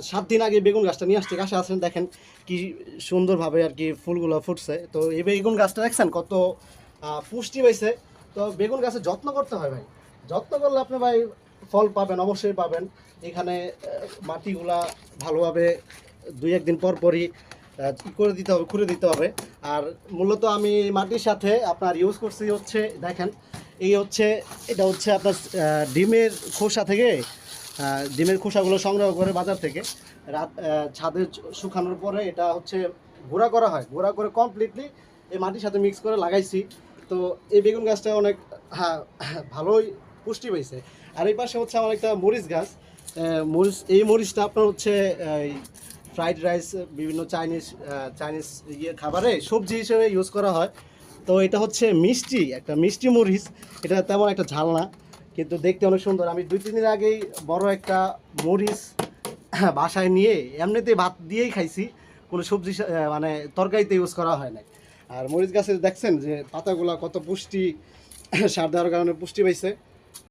7 দিন আগে বেগুন গাছটা নিয়ে আসছে, গাছে আসেন দেখেন কি সুন্দরভাবে আর কি ফুলগুলো ফুটছে। তো এই বেগুন গাছটা দেখছেন কত পুষ্টি পাইছে। তো বেগুন গাছের যত্ন করতে হয় ভাই, যত্ন করলে আপনি ভাই ফল পাবেন, অবশ্যই পাবেন। এখানে মাটিগুলা ভালোভাবে 2-1 দিন পর পরই করে দিতে হবে, খুঁড়ে দিতে হবে। আর মূলত আমি মাটির সাথে আপনার ইউজ করছি হচ্ছে দেখেন, এই হচ্ছে এটা হচ্ছে আপনার ডিমের খোসা থেকে, ডিমের খোসাগুলো সংগ্রহ করে বাজার থেকে রাত ছাদে শুকানোর পরে এটা হচ্ছে গুঁড়া করা হয়, গুঁড়া করে কমপ্লিটলি এই মাটির সাথে মিক্স করে লাগাইছি। তো এই বেগুন গাছটা অনেক হ্যাঁ ভালোই পুষ্টি পাইছে। আর এই পাশে হচ্ছে আমার একটা মরিচ গাছ। মরিচ, এই মরিচটা আপনার হচ্ছে ফ্রাইড রাইস, বিভিন্ন চাইনিজ চাইনিজ খাবারে সবজি হিসেবে ইউজ করা হয়। তো এটা হচ্ছে মিষ্টি, একটা মিষ্টি মরিচ। এটা তেমন একটা ঝাল না, কিন্তু দেখতে অনেক সুন্দর। আমি 2-3 দিন আগেই বড় একটা মরিচ বাসায় নিয়ে এমনিতেই ভাত দিয়েই খাইছি, কোনো সবজি মানে তরকারিতে ইউজ করা হয় না। আর মরিচ গাছের দেখছেন যে পাতাগুলা কত পুষ্টি, সার দেওয়ার কারণে পুষ্টি পাইছে।